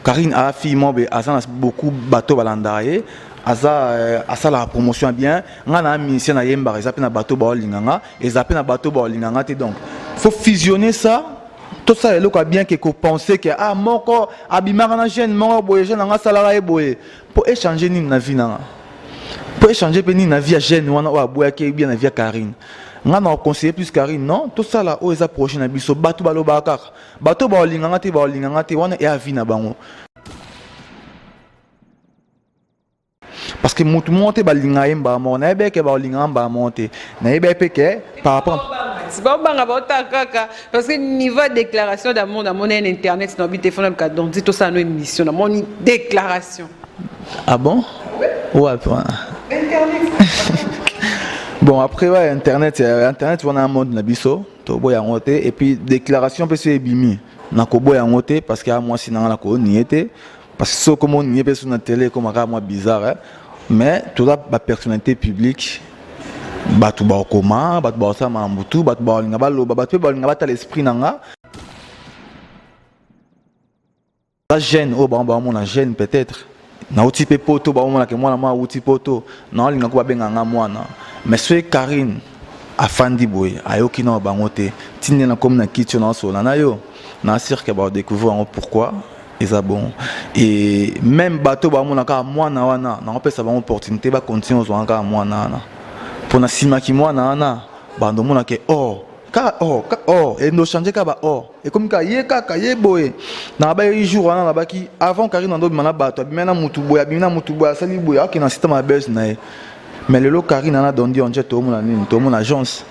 Karine a fille moi a beaucoup bateau balandaye asa la promotion bien ngana mission na yemba ezapé na bateau ba linganga ezapé na bateau ba linganga te donc faut fusionner ça tout ça est là bien que penser que ah moko abimaka na jeune moko boye jeune nga salarié boye pour échanger ni na vie na pour échanger pe ni na vie à jeune wana wa boya ke bien na vie à Karine nga na conseiller plus Karine non tout ça là o eza prochain na biso bateau balobaka bateau ba linganga te wana et a vie na bango. Parce que tout le monde est balinga yemba mo na ebe ke balinga mba monte na ebe peke par rapport c'est pas kaka parce que niveau déclaration d'amour dans mon internet dans le téléphone le donc dit tout ça nos émission dans mon déclaration. Ah bon? Ouais internet. Bon après ouais internet on a un monde na biso to boya ngote et puis déclaration peut se ebimi na ko boya ngote parce que moi sinon la ko niete parce que comme on nie sur la télé comme moi bizarre hein? Mais toute la personnalité publique batu ba koma batu ba sa mambutu batu ba linga lo batu ba linga l'esprit nanga la gêne au ba mon la gêne peut-être na outi pe poto ba mon la que moi na ma outi poto na linga ko ba benga nga mwana mais c'est Karine afandi boy ayoki na bangote tinne na comme na kitchen na so na yo na cirque ba découvrir pourquoi. Bon. Et même bateau ba monaka mwana wana na opesa ba opportunité ba continuer zo anga mwana na pour na sima ki mwana na bando monaka et no changer ka ba et comme ka ye kaka ye boye na ba jour wana na baki avant Karine ndo bimana bato bimana mutu boya sali boya ki na système base na mais le lo Karine na dondi on jet to mon agence.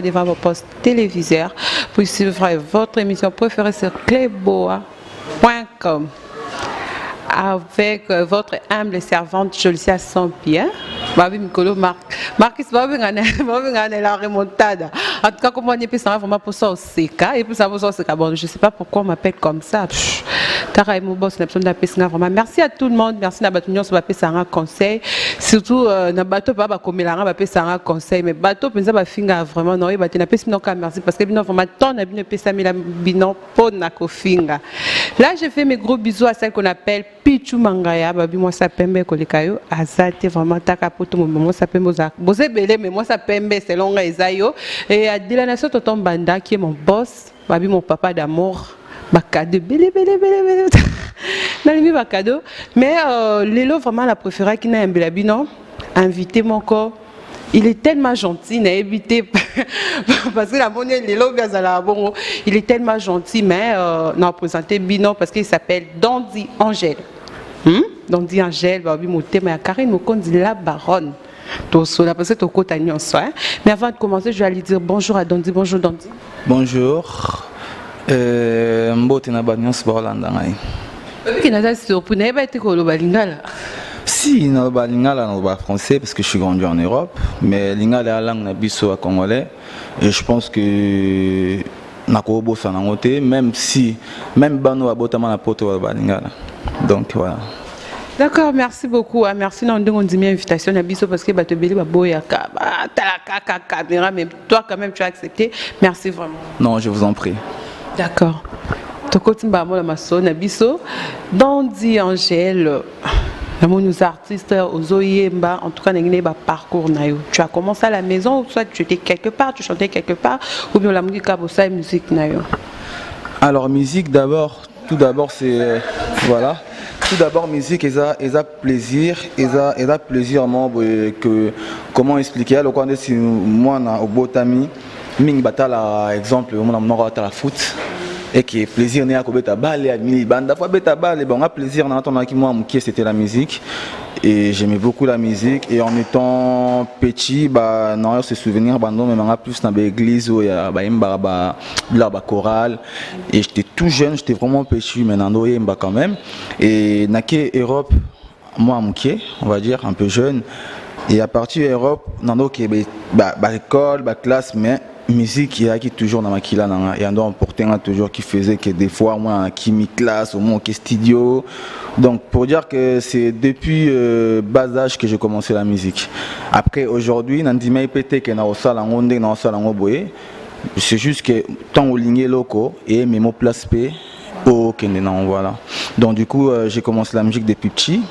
Devant vos postes téléviseurs pour suivre votre émission préférée sur cleboa.com avec votre humble servante Jolicia Saint-Pierre. Babi Mikolo Marcus Babi la remontada. En tout cas, comme on est vraiment pour ça au CK et pour ça au CK. Bon, je sais pas pourquoi on m'appelle comme ça. Car mon boss n'a pas vraiment. Merci à tout le monde. Merci à Batunyon sur un conseil. Surtout na bateau pas comme la va passer un conseil mais bateau pensa ba finga vraiment non il va tenir pas merci parce que bien vraiment tant na bien pesa mi la binon pour na ko finga. Là je fais mes gros bisous à celle qu'on appelle Pichu Mangaya babi moi ça pembe ko lekayo azate vraiment taka poto moi ça pembe bozé belé mais moi ça pembe c'est longa ezayo et à Dilanation Tonton Banda qui est mon boss babi mon papa d'amour bakade belé dans les cadeaux mais Lélo vraiment la préférée qui n'a un belabi non invité mon corps il est tellement gentil n'a évité parce que la monnaie Lélo bien à bon il est tellement gentil mais n'a présenté Binon parce qu'il s'appelle Dondi Angèle Dondi Angèle va lui monter mais Karine me dit la baronne tout cela parce que tout côté en soi mais avant de commencer je vais lui dire bonjour à Dondi. Bonjour Dondi. Bonjour mbote na banyos Bolanda ngai. Qui n'a pas surpris n'a pas été coloba lingala. Si na ba lingala na ba français parce que je suis grandi en Europe mais lingala la langue na biso à congolais et je pense que na ko bossa na ngote même si même bano abotama na poto ba lingala. Donc voilà. D'accord, merci beaucoup. Merci non on dit invitation à biso parce que ba te beli ba boyaka ba talaka caméra mais toi quand même tu as accepté. Merci vraiment. Non, je vous en prie. D'accord. Tokotimba mo la maso na biso Dondi Angèle nos artistes aux Oyemba en tout cas n'engné ba parcours na yo. Tu as commencé à la maison ou soit tu étais quelque part, tu chantais quelque part ou bien la musique kabosa musique na yo. Alors musique d'abord, tout d'abord c'est voilà. Tout d'abord musique et plaisir moi que comment expliquer alors quand c'est moi na au botami ming batala exemple mon amour à la foot et qui plaisir n'est à kobeta balle à mini banda fois beta balle bon a plaisir dans ton qui moi qui c'était la musique et j'aimais beaucoup la musique et en étant petit bah non ce souvenir bah non mais on a plus dans l'église où il y a bah chorale et j'étais tout jeune j'étais vraiment petit mais dans bah quand même et naqué Europe moi on va dire un peu jeune Et à partir de l'Europe, dans l'école, la classe, mais musique, il y a qui toujours dans ma kila, il y a un important toujours qui faisait que des fois, moi, qui mi classe, au moins, qui studio. Donc, pour dire que c'est depuis bas âge que j'ai commencé la musique. Après, aujourd'hui, dans le PT, que dans le salon, c'est juste que tant au ligné locaux et mes mots place P, voilà. Donc, du coup, j'ai commencé la musique depuis petit.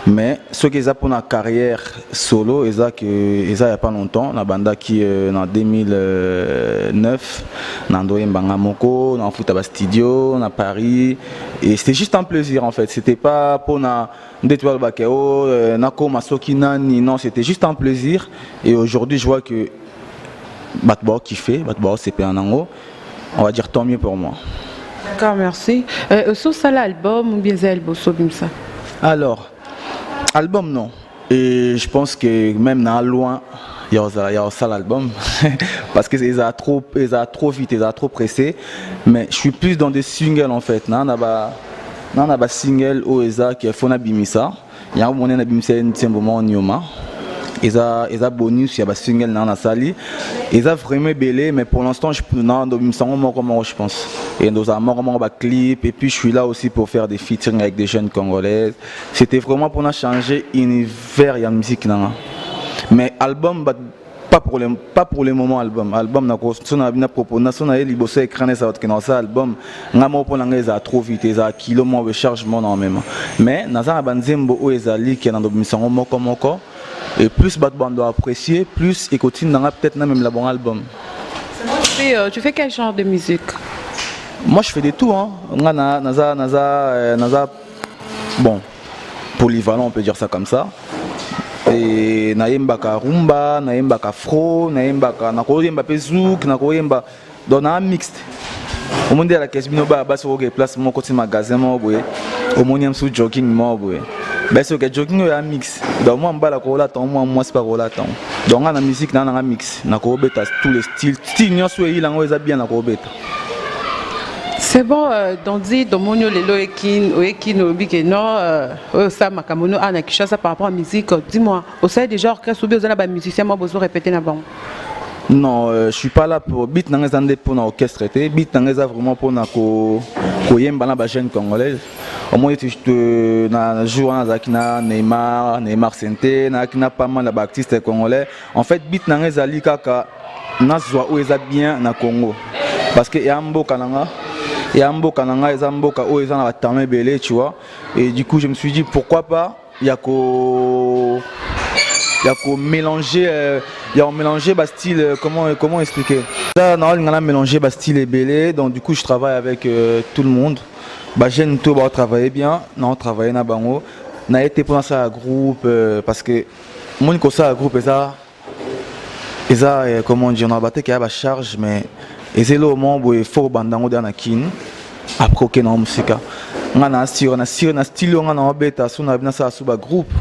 Mais ce qui est pour la carrière solo, il n'y a pas longtemps, la banda qui en 2009, dans Bangamoko, dans Futaba Studio, dans Paris, et c'était juste un plaisir en fait. C'était pas pour na détruire le bakeo, nako masoki nani, non, c'était juste un plaisir. Et aujourd'hui, je vois que Batbo kiffé, Batbo c'est un ango, on va dire tant mieux pour moi. D'accord, merci. Sur ça l'album ou bien album ça? Alors. Album non, et je pense que même dans loin il y a ça l'album parce que ils a trop vite, ils a trop pressé, mais je suis plus dans des singles en fait. On a des singles où ils qui font bimisa, il y a un moment na bimisa un moment nyoma. Ils a bonus, il y a des singles dans la salle. Ils ont vraiment belé, mais pour l'instant, je peux non, je pense. Et nous avons un clip, et puis je suis là aussi pour faire des featuring avec des jeunes congolaises. C'était vraiment pour changer l'univers de la musique. Mais album, pas pour le moment album. Album, on a proposé, on a libéré écran ça album. On a trop vite, ils ont kilomètres de chargement en même. Mais nous avons un zembo où ils ont qui est dans le et plus Batman doit apprécier, plus écouter peut-être même le bon album. Tu fais quel genre de musique? Moi je fais de tout. Hein. Bon, polyvalent on peut dire ça comme ça. Et naïmbaka rumba, naïmbaka afro, naïmbaka nakoyemba pezouk, nakoyemba donc un mixte. Au monde de la caisse binoba bas sur place mon côté magasin mo boye. Au monde sous jogging mo boye. Ben c'est que jogging est un mix. Donc moi m'bala ko la temps, moi c'est pas ko la temps. Donc la musique dans un mix, na ko beta tous les styles. Style nyoso yi lango eza bien na ko beta. C'est bon, donc dit Domonio Lelo Ekin Obike non, ça Makamono Ana Kishasa par rapport à la musique. Dis-moi, au sein des genres orchestre ou bien vous avez musicien, moi besoin répéter na bon. Non, je suis pas là pour beat dans les années pour orchestre. Beat dans les vraiment pour na ko yemba na ba jeune congolaise. Au moins tu na jouer na zakina Neymar Sente, na kina pas mal de artistes congolais. En fait, beat dans les ali kaka na zwa ou eza bien na Congo. Parce que ya mboka nanga et un mboka nanga eza mboka o eza na batame belé, tu vois. Et du coup, je me suis dit pourquoi pas il y a mélanger bah style comment expliquer ça. Non, on a mélangé bah style et belé, donc du coup je travaille avec tout le monde. Bah j'aime tout bah travailler bien, non travailler na bango na été pour ça groupe parce que mon ko ça groupe eza comment dire on a batté qu'il y a ba charge mais et c'est là au moment où il faut bandango dans kin après que na musique on a style on a beta so na bina ça sous ba groupe.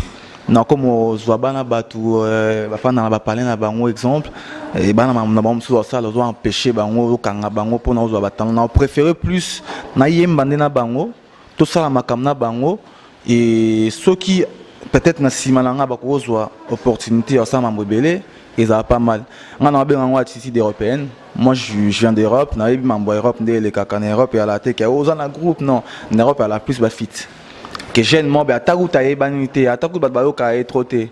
Non, comme aux Zouabana Batou, Bafana Bapalé na bango exemple, et Bana Mabam sous ça, le doit empêcher bango, Kanga bango pour nos Zouabatan. On a préféré plus Naïm Bandena bango, tout ça la Makamna bango, et ceux qui peut-être na Simalanga Bako Zoua, opportunité à ça m'embelé, ils ont pas mal. On a bien un artiste européenne. Moi je viens d'Europe, on a eu membre Europe, les cacan Europe et à la tête, aux en groupe, non, en Europe elle a plus de fit. Que jeune moi ben ataku taye banité ataku bat bayo kaé troté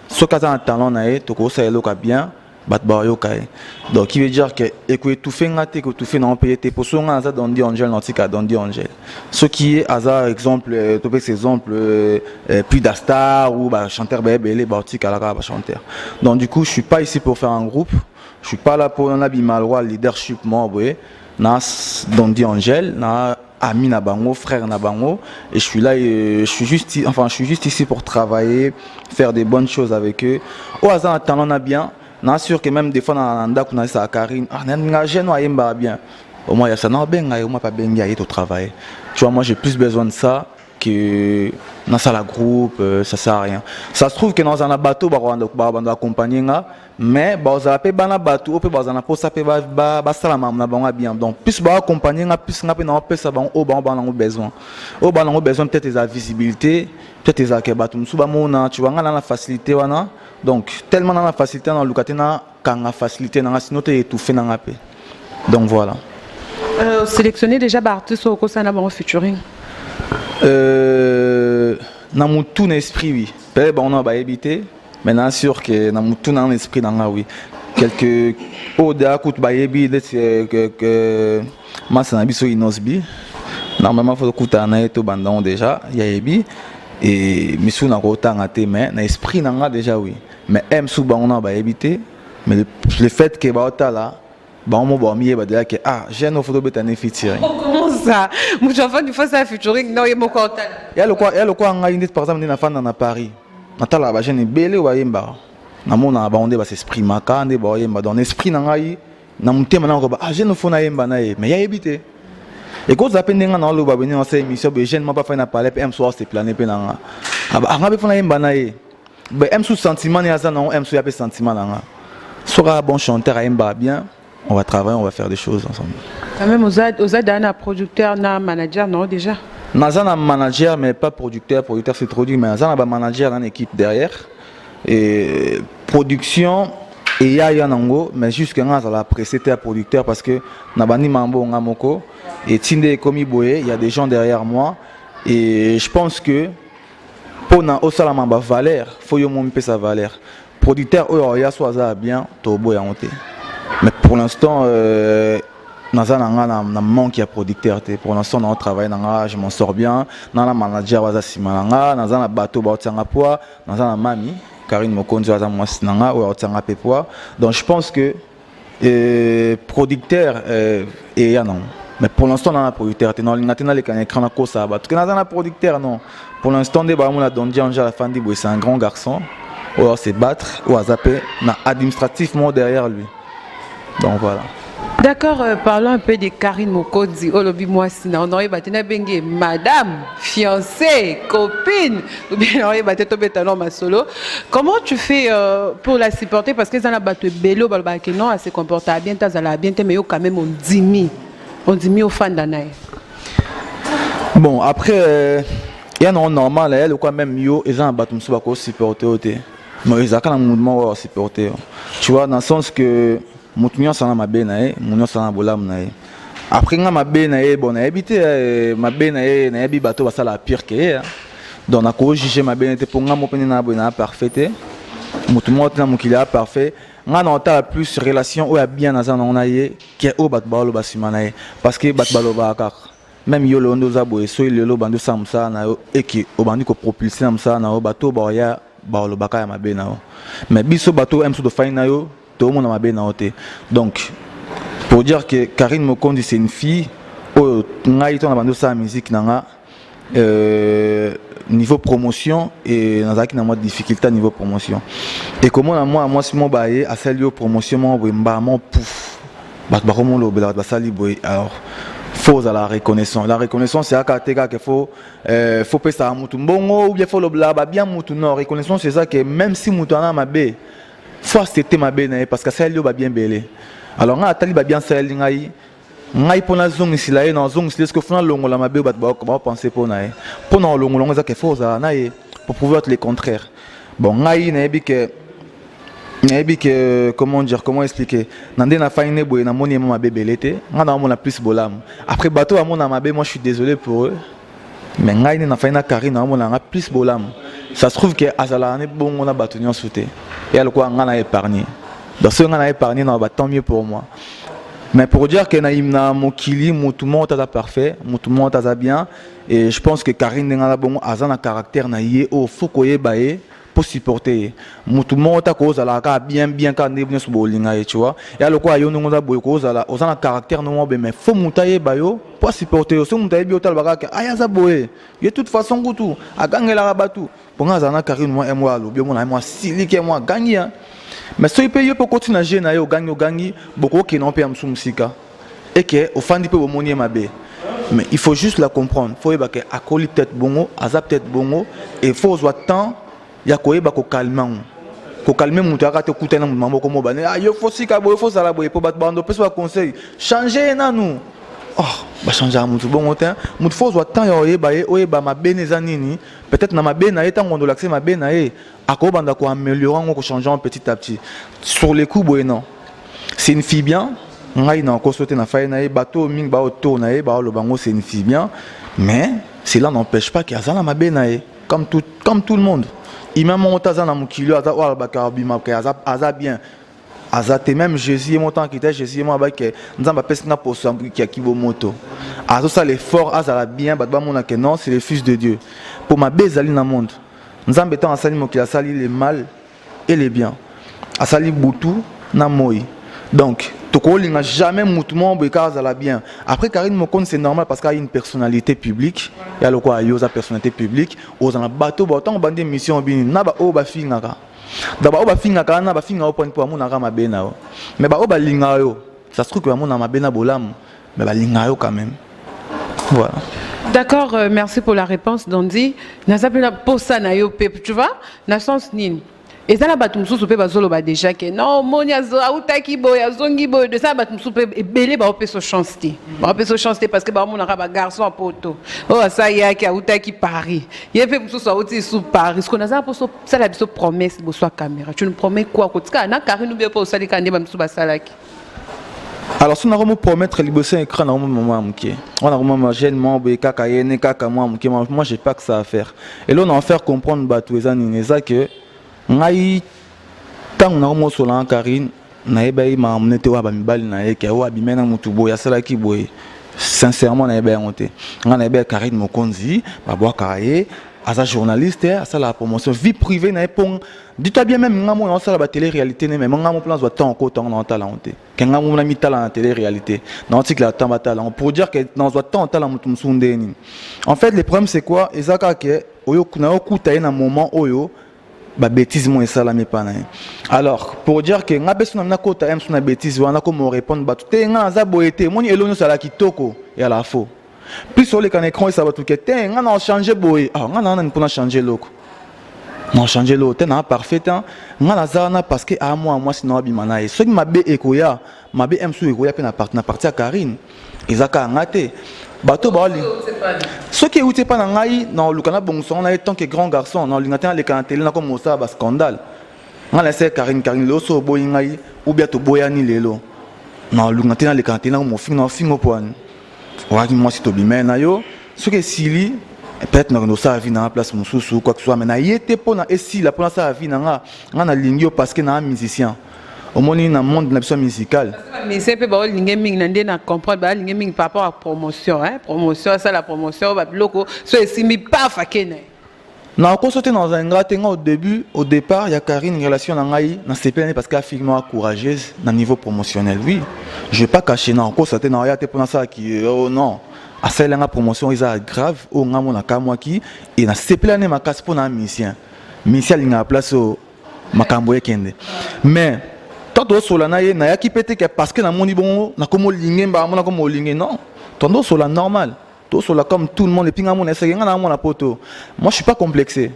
ce cas en talent naé to ko ça eloka bien bat bayo kaé donc qui veut dire que écoute tout fait ngate que tout fait non payer tes poso nga za Dondi Angel nautica Dondi Angel ce qui est hasard exemple to peu exemple plus d'Astar ou bah chanteur belé bautika la ba chanteur. Donc du coup je suis pas ici pour faire un groupe, je suis pas là pour un abimalwa leadership moi boye nas Dondi Angel na ami Nabango, frère Nabango, et je suis là, je suis juste ici pour travailler, faire des bonnes choses avec eux. Au hasard, on a bien, on est sûr que même des fois, on a ça à Karine, on a jeune, on a bien. Au moins, il y a ça, non, ben, au moins, pas bien, il y a au travail. Tu vois, moi, j'ai plus besoin de ça que dans ça la groupe, ça sert à rien. Ça se trouve que dans un bateau, on va accompagner, mais on va pas dans bateau, on va pas ça va bien. Donc plus on accompagner, plus on va pas ça va au besoin. Au besoin peut-être la visibilité, peut-être les bateau, tu vois, on a la facilité, Donc tellement dans la facilité dans Lucatena quand la facilité dans la sinon tu étouffé dans la paix. Donc voilà. Sélectionner déjà artistes au cours de mon featuring. Dans mon tout esprit oui. Peut-être on a pas évité, mais c'est sûr que dans mon tout dans l'esprit dans là oui. Quelques oda coûte ba yebi que moi c'est un biso inosbi. Normalement faut coûter un eto bandon déjà il y a yebi et misu na ko tanga te mais na esprit nanga déjà oui. Mais aime sous ba on a ba éviter mais le fait que ba ota là ba on ba mié ba de que ah j'ai nos photos betane featuring. Comment ça? Mon enfant du fois ça featuring non il mo content. Il y a le quoi nga indi par exemple na fan dans Paris. Natala ba jeune belé wa yemba. Na mona ba onde ba s'exprime makande ba yemba dans esprit na ngai na mutema na ko ba ah jeune fona yemba na ye mais il y a éviter. Et quand vous appelez dans le babini dans cette émission, je ne pas faire na parler puis soir c'est plané pe nanga. Ah nga be fona yemba na ye. Ben aime sous sentiment ni asa non aime sous yape sentiment nanga. Sera bon chanteur yemba bien, on va travailler, on va faire des choses ensemble. Quand même aux un producteur na manager non déjà. Nazana manager mais pas producteur c'est trop dur mais nazana manager dans l'équipe derrière et production et ya nango mais jusqu'à là la précédé à producteur parce que nabani mambo ngamoko et tinde komi boye il y a des gens derrière moi et je pense que pour na osalama ba valeur faut yo mon sa valeur producteur ya soit bien to boya monter mais pour l'instant na manque ya producteur pour l'instant on travaille je m'en sors bien na manager waza simananga na bateau ba otanga poa na mami Karine Mokonzi waza mwasi nanga o otanga pe poa donc je pense que producteur et ya non mais pour l'instant on a un producteur non l'ingatena les kan écran na kosa ba tout que na un producteur non pour l'instant de ba mona dondi anja la fandi boy c'est un grand garçon ou se battre ou zapper na administrativement derrière lui donc voilà. D'accord, parlons un peu de Karine Mokonzi. Olobi moi sinon on aurait battu na bengue madame, fiancée, copine ou bien on aurait battu to ma solo. Comment tu fais pour la supporter parce que ça n'a battu bello balba que non elle se comporte bien ta zala bien mais yo quand même on dit aux fans d'anaï. Bon après il y a non normal elle quoi même yo ils ont battu so ko supporter mais ils ont quand même mouvement supporter. Tu vois dans le sens que Moutinho sana mabe na ye, Moutinho sana bolam na ye. Après nga mabe na ye, bon na habité mabe na ye, na yabi bateau basala la pire que ye. Donc na ko juger mabe na te pour nga mopeni na bona parfait. Moutinho na mukila parfait. Nga na ota plus relation ou bien na zana na ye, que o bat balo basima na ye parce que bat balo ba kak. Même yo le ndo za boye so le lo bando samsa na yo et que o bandi ko propulser samsa na o bateau ba ya balo baka ya mabe na yo. Mais biso bateau em so do faina yo tout le monde m'a bien noté. Donc, pour dire que Karine Mokonzi c'est une fille, on a vendu sa musique niveau promotion et dans une difficulté niveau promotion. Et comment moi si mon bail à celle promotion moi pouf, alors faut à la reconnaissance. La reconnaissance c'est à qu'il faut payer ça à moutou bongo ou bien faut le blaba bien moutou non. Reconnaissance c'est ça que même si moutou na ma bé faut c'était ma bene parce que ça lui va bien belé alors on a tali va bien ça ngai pour la zone ici là dans zone c'est ce que font longo la mabe va penser pour na longo ça que faut ça na pour prouver le contraire bon ngai na bi que comment expliquer nandé na faine boy na moni ma bébé l'été on a plus bolam après bateau à mon ma moi je suis désolé pour eux mais ngai na faine Karine on a plus bolam ça se trouve que azala ne bon on a battu en sauté et alors quoi on a épargné donc si on a épargné non bah tant mieux pour moi mais pour dire que na mokili tout le monde a parfait tout le monde a bien et je pense que Karine n'a bon azana caractère na yé au faut koye baé pour supporter tout le monde a cause la bien quand ne sur bolinga tu vois et alors quoi yo nous a boy cause la ozana caractère non mais faut mutaye bayo pour supporter so mutaye bi otal baka aya za boye de toute façon tout a gagner la rabatu pour azana Karine moi lo bien moi sili que moi gagner mais so il peut pour continuer à gagner yo gagner beaucoup qui non payam sous musique et que au fan peut monier mabe mais il faut juste la comprendre faut y que akoli peut-être bongo azap peut-être bongo et faut soit temps ya koyeba ko calmer mutu akate kutana mambo ko mobane yo faut sika boy faut sala boy po bat bando peso conseil changer na nous oh ba changer mutu bon temps mutu faut soit temps oyeba ma beneza nini peut-être na ma bena eta ngondo l'accès ma bena akobanda ko améliorer ko changer petit à petit sur les coups non c'est une fille bien ngai na ko sauter na faille na bateau ming ba auto na ba lo bango c'est une fille bien mais cela n'empêche pas qu'il y a ça ma bena comme tout le monde il m'a monté dans mon kilo aza wa ba karabima ka aza bien azate même Jésus et mon temps qui était Jésus moi ba que nzamba pesa na poso qui a kibo moto azo ça l'effort azala bien ba mona que non c'est le fils de Dieu pour ma bezali na monde nzamba tant asali mo qui a sali le mal et le bien asali butu na moi donc tokoli n'a jamais mutumo be azala bien après Karine Mokon c'est normal parce qu'il y a une personnalité publique il y a le quoi yoza personnalité publique aux en bateau ba tant bande mission bin na ba o ba fingaka d'abord ba finga kana ba finga point pour amuna ka mabena mais ba o ba linga yo ça se trouve que amuna mabena bolam mais ba linga yo quand même voilà. D'accord, merci pour la réponse Dondi. Na sapela posa na yo pe tu vois na sens nini et ça la batum sous pe bazolo ba déjà que non monia zo autaki boy azongi boy de ça batum sous pe belé ba opé so chanceté ba opé so chanceté parce que ba mona ba garçon à poto oh ça y a qui autaki Paris il fait sous so auti sous Paris ce qu'on a ça pour ça la biso promesse bo so caméra tu nous promets quoi ko tika na Karine ou bien pour ça les kande ba sous ba salaki. Alors si on a vraiment promettre les bossins écran dans mon moment mouké on a vraiment jeune membre kaka yene kaka moi mouké moi j'ai pas que ça à faire et là on en faire comprendre ba tous les années que ngai tant na mo solan Karine na eba ma monete wa ba mibali na yeke wa bimena mutu boya sala ki boye sincèrement na eba honte ngana eba Karine Mokonzi ba boa karaye asa journaliste asa la promotion vie privée na epong dis-toi bien même ngamo na sala ba télé réalité ne même ngamo plan zo tant ko tant na tala honte ke ngamo na mitala na télé réalité na article la tant batala pour dire que dans zo tant tala mutu msundeni en fait le problème c'est quoi ezaka ke oyo kuna okuta na moment oyo ba bêtise mo esala me pana alors pour dire que nga beso na kota m suna bêtise wana ko mo répondre ba tout nga za boete moni elonyo sala kitoko ya la faux plus sur les can écran ça va tout que nga na changer boy ah nga na pour changer loko na changer loko na parfait nga na za na parce que à moi sinon abimana et ce qui m'a bé ekoya m'a bé m sou ekoya pe na partie à Karine ezaka ngate bateau bali ce qui est pas na ngai na lukana bonson na tant que grand garçon na lingata les cantel na comme ça ba scandale na laisser Karine lo so boy ngai ou bien to boyani lelo na lingata les cantel na mo fingo point wa ki moi si to bimena yo ce que sili peut-être na ça vie na place mususu quoi que soit mais na yete pona et si la pona ça vie na na lingio parce que na musicien au moins dans le monde de la musicale. Mais c'est peu baol lingeming nande na comprendre ba lingeming par rapport à promotion promotion ça la promotion ba loko so esimi pas fakene. Na ko sauter dans un gratin au départ il y a Karine une relation na ngai na CPN parce qu'elle fille courageuse dans niveau promotionnel oui. Je vais pas cacher na ko sauter na ya te pour ça qui oh non. À celle la promotion ils a grave au ngamo na kamwa ki et na CPN ma casse pour na musicien. Musicien linga place au makambo ekende. Mais tando solana ye na yaki pété que parce que na moni bon na comme lingemba na comme lingé non tando sola normal to sola comme tout le monde et puis ngamo na senga na mon poto moi je suis pas complexé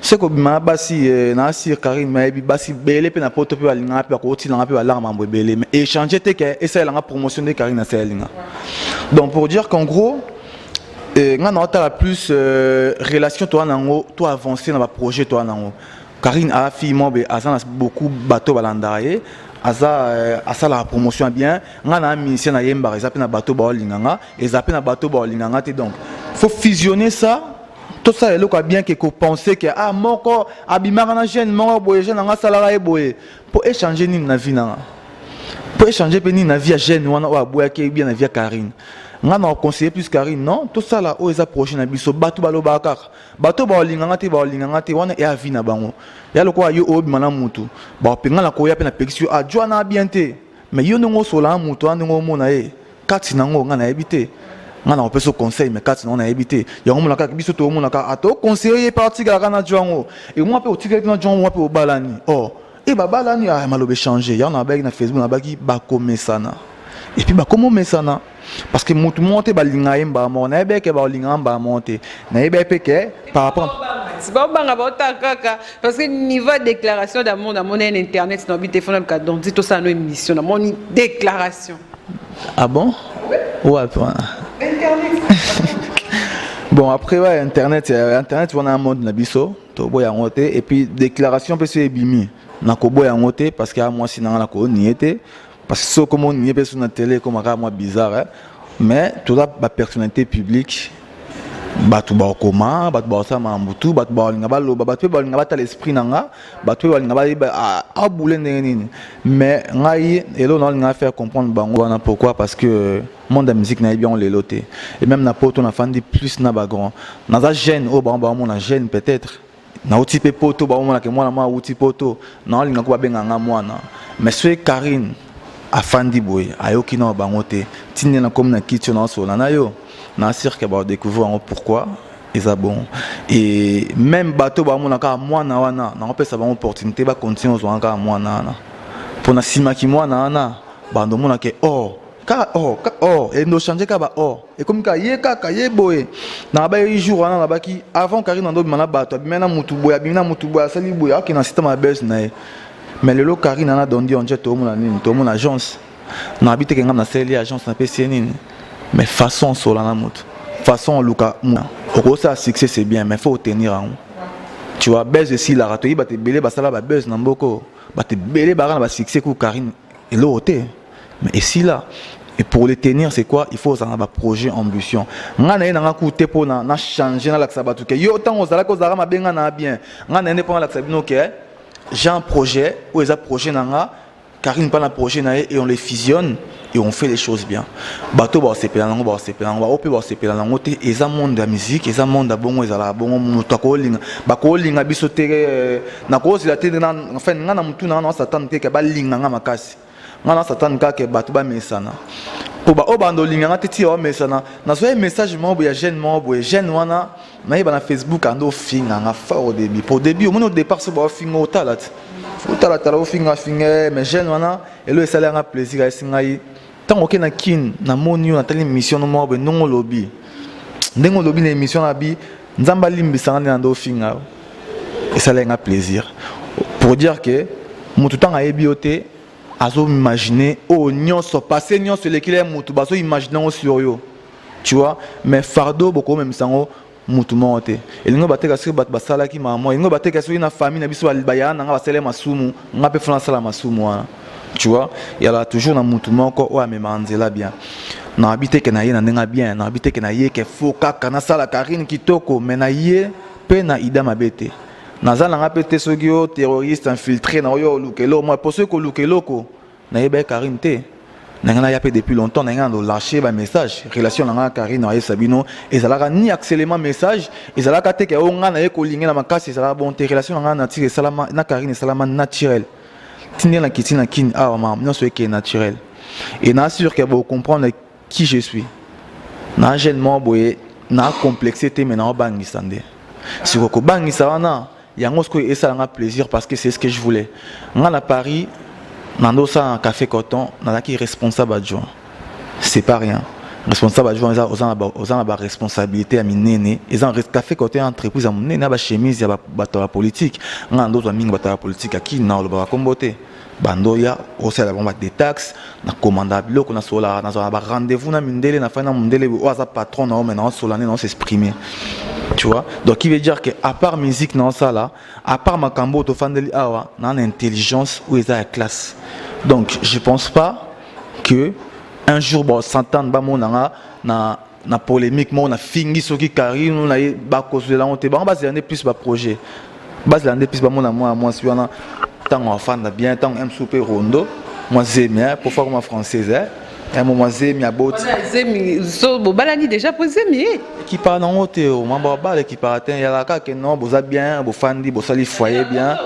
c'est que ma basi na sir Karine ma bi basi belé pe na poto pe alinga pe ko ti langa pe alarme ambo belé mais échanger te que essayer la promotion de Karine na selinga donc pour dire qu'en gros ngana ta la plus relation toi nango toi avancer dans le projet toi nango Karine a fille moi a beaucoup bateau balandaye asa la promotion bien ngana musicien na yemba ezapé na bateau ba linganga ezapé na bateau ba linganga te donc faut fusionner ça tout ça le quoi bien que penser que ah moko abimaka na jeune moko boye jeune nga salarié boye pour échanger ni na vie na pour échanger pe ni na vie à jeune wana wa boya ke bien na vie à Karine nga na conseiller plus Karine non tout ça là o eza projet na biso bateau balobaka bateau ba linganga te wana e avi na bango ya lokwa yo obi mana mutu ba penga na ko ya pe na pexio a joana bien te mais yo ngo sola mutu ngo mona e kati nango nga na ebite nga na peso conseil mais kati na ebite ya ngo ka biso to mona ka ato conseiller parti ga na joango et moi pe o tika na joango moi pe o balani oh e ba balani a malobe changer ya na ba na Facebook na ba ki ba komesana et puis ba comment mesana parce que mutu monte ba linga yemba mo na ebe ke ba linga mba monte na ebe pe ke par rapport parce que niveau de déclaration d'amour dans mon internet c'est dans téléphone donc dit tout ça une émission dans mon déclaration ah bon Ouais, bon, après, ouais, Internet, on a un monde nabiso, et puis déclaration peut se bimi. Nakobo ya ngote parce que moi si nanga ko niete parce que so comme on nie sur la télé comme moi bizarre mais toute la personnalité publique batu ba koma batu ba sa mambutu batu ba linga ba loba batu ba linga ba ta l'esprit nanga batu ba linga ba a boule nini mais ngai elo na linga faire comprendre bango wana pourquoi parce que monde de musique na bien on les loté et même na poto na fandi plus na ba grand na za jeune au ba mon na jeune peut-être na utipe poto ba mon na ke moi na ma uti poto na linga ko ba benga nga mwana mais c'est Karine afandi boy ayoki na bango te tinye na comme na kitchen na so na yo na sûr que va découvrir pourquoi ils a bon et même bateau ba mona ka mwana wana na opesa ba opportunité ba continuer zo anga mwana na pour na sima ki mwana na ba ndo mona ke et no changer ka ba et comme ka ye boy na ba yi jour wana na ba ki avant Karine ndo bimana bato bimena mutu boya sali boya ki na système a buzz na mais le lo Karine na dondi on jet to mona agence na habite ke ngam na seli agence na PCN mais façon sur la moto façon Luka au ça succès c'est bien mais faut tenir en tu vois buzz aussi la rato ba te belé ba sala ba buzz na mboko ba te belé ba na succès ku Karine et l'autre mais ici là et pour les tenir c'est quoi il faut un projet ambition ngana na ku te po na changer na la sabatu ke yo tant ozala ko zara mabenga na bien ngana ne pas la sabino ke j'ai un projet ou les projet nanga Karine pas un projet et on les fusionne et on fait les choses bien. Bateau ba sepela nango ba sepela nango ba sepela nango te eza monde de musique eza monde de bongo eza la bongo muto ko linga ba ko linga biso te na ko zila te na enfin ngana mutu na satan te ke ba linga nga makasi ngana satan ka ke bato ba mesana po ba obando linga nga te ti o mesana na so message mo bo ya jeune wana na iba na Facebook ando finga nga fa au début pour début au départ so ba finga o talat faut talat o finga mais jeune wana et le ça a plaisir à singai tant que na kin na monio na tali mission no mo be non lobby ndengo lobby na émission na bi nzamba limbisa na ndo finga et ça a plaisir pour dire que mutu tanga ebioté azo imaginer oh nyonso passer nyonso lekile mutu baso imaginer sur yo tu vois mais fardeau beaucoup même sango mutu monte et lingo bateka sur bat basala ki mama lingo bateka sur na famille na biso bayana nga basele masumu nga pe fona sala masumu wana tu vois il y a toujours na mutu moko o amemanzela bien na habite ke na ye na ndenga bien na habite ke na ye ke foka kana sala Karine kitoko mais na ye pe na ida mabete nazala nga pete soki yo terroriste infiltré na yo lukelo moi pour ceux ko lukelo ko na ye be Karine te na ya pe depuis longtemps na nga lâcher ba message relation na nga Karine na Sabino ezalaka ni accélément message ezalaka te ke o nga na ye ko linga na makasi ezalaka bon te relation na nga na tire salama na Karine salama naturel tinye na kitina kin mam non so que naturel et na sûr que vous comprendre qui je suis na jeune mo boye na complexité mais na bangisande si ko bangisa wana yango sko et ça a plaisir parce que c'est ce que je voulais nga na Paris nando ça un café coton na qui responsable adjoint c'est pas rien responsable adjoint aux ba responsabilité à minene ils ont café coton entreprise à minene ba chemise ya ba politique nga ndo za mingi ba politique qui na lo ba kombote bandoya aussi la bombe des taxes na commandable ko na sola na ba rendez-vous na mindele na fana mindele o za patron na maintenant solane non s'exprimer tu vois donc il veut dire que à part musique non ça là à part makambo to fandeli awa na intelligence ou eza la classe donc je pense pas que un jour bon s'entendre ba monanga na polémique mo na fingi soki Karine na ba kozela on te ba base l'année plus ba projet base l'année plus ba mona moi si on a tant enfant bien tant un souper rondo moi j'aime pour faire comme française un moment j'aime bot so bobalani déjà posé mais qui parle en haute au membre bal qui parle il y a la cas que non boza bien bo fandi bo sali foyer bien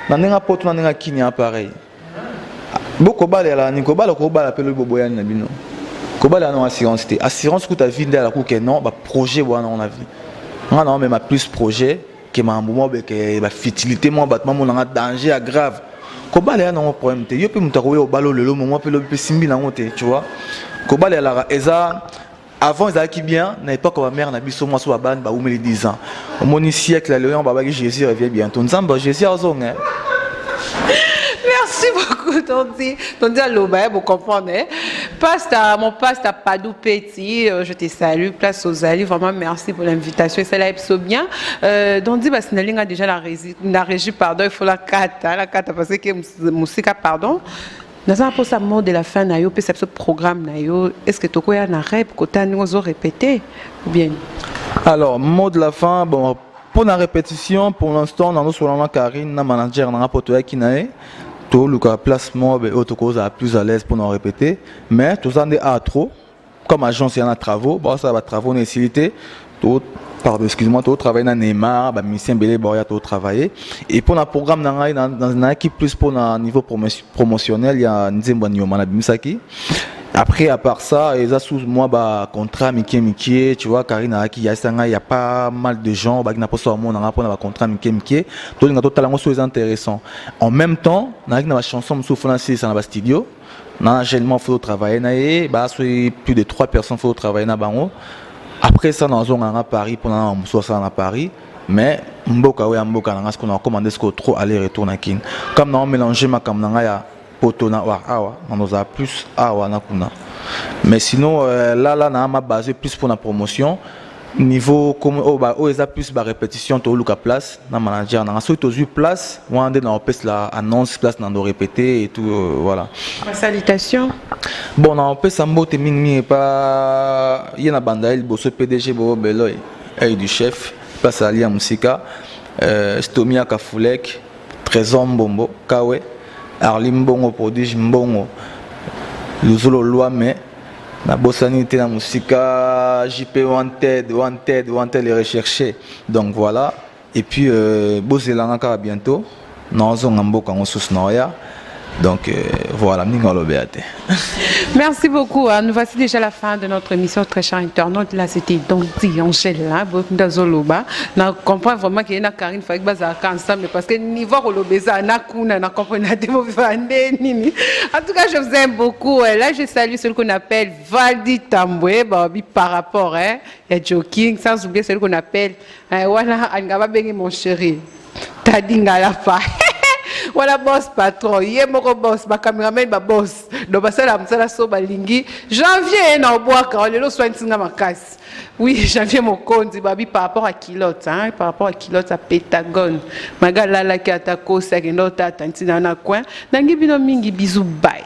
na nga poto na nga kini pareil beaucoup bal la ni ko bal appelle boboyani na bino ko bal na assurance que ta vie de la coup que non ba projet bon on a vu non mais ma plus projet que ma moment que ba futilité moi battement mon nga danger grave ko bal ya non problème te yo pe mutako yo balo lelo moment pe lo pe simbi na ngote tu vois ko bal ya la eza avant ils qui bien n'avait pas comme ma mère na biso moi so ban ba oumeli 10 ans au mon siècle le lion baba Jésus revient bientôt nzamba Jésus azong merci Merci beaucoup, Tondi. Tondi Aloba, vous comprenez. Mon paste à Padou Petit, je te salue. Place aux alliés, vraiment merci pour l'invitation. C'est là, bien. Tondi, c'est une déjà la régie, pardon, il faut la carte, parce que musique, pardon. Dans un poste à mot de la fin, ce programme, est-ce que tu as un arrêt pour que tu aies répété ou bien? Alors, mot de la fin, bon, pour la répétition, pour l'instant, nous sommes Karine, notre manager, notre pote qui n'a tout le placement, autre cause à plus à l'aise pour nous répéter. Mais tout ça est à trop. Comme agence, il y a des travaux, bon, ça va travaux nécessité. Tout, pardon, excuse-moi, tout travail dans Neymar, Mission Belé, Boria, tout travailler. Et pour le programme, dans une équipe plus pour le niveau promotionnel, il y a Nzembo Nyoma, Bimisaki. Après, à part ça, ils ont sous moi contrat Mickey, tu vois, Karine il y a pas mal de gens qui n'ont pas ça on a un contrat Mickey. Tout le totalement intéressant. En même temps, on a une chanson sous Francis dans le studio. On a généralement faut travailler plus de 3 personnes faut travailler dans bango. Après ça, dans zone à Paris pour à Paris, mais mboka ce qu'on a commandé ce qu'on trop aller-retour na kin. Comme on mélanger ma comme potona wa awa on a plus awa na kuna. Mais sinon là na ma basé plus pour la promotion niveau comme ils a plus ba répétition to luka place na manager na so to place on a dans la annonce place na do répéter et tout voilà. Salutations. Bon na on ça mbote mingi pas yena banda il bosso PDG Bobo Beloy et du chef place à Lia Musika Stomia Kafulek Trésor Mbombo Kawe Arlim Bongo prodige Mbongo Luzolo Loame la bossanité la musique JP Wanted les rechercher donc voilà et puis Bozelanga bientôt nous on mboka en sous noya donc voilà merci beaucoup. Nous voici déjà à la fin de notre émission, très chers internautes. Là c'était Dondi Angela Bokndazoloba. On comprend vraiment qu'il y a Karine Faik Bazaka ensemble parce que niveau Olobeza Nakuna na comprendre en tout cas je vous aime beaucoup. Là je salue celui qu'on appelle Valdi Tambwe par rapport il y a Joking sans oublier celui qu'on appelle voilà Angaba Bengi mon chéri Tadingala fa. Voilà boss patron, yé moko boss, ma cameraman ba boss. Donc basala msala so balingi. Janvier na obwaka, on lelo soin tinga makasi. Oui, janvier mon compte babi par rapport à Kilote hein, par rapport à Kilote à Pentagone. Magala la ki atako sa kendo tata ntina na coin. Nangi bino mingi bisous bye.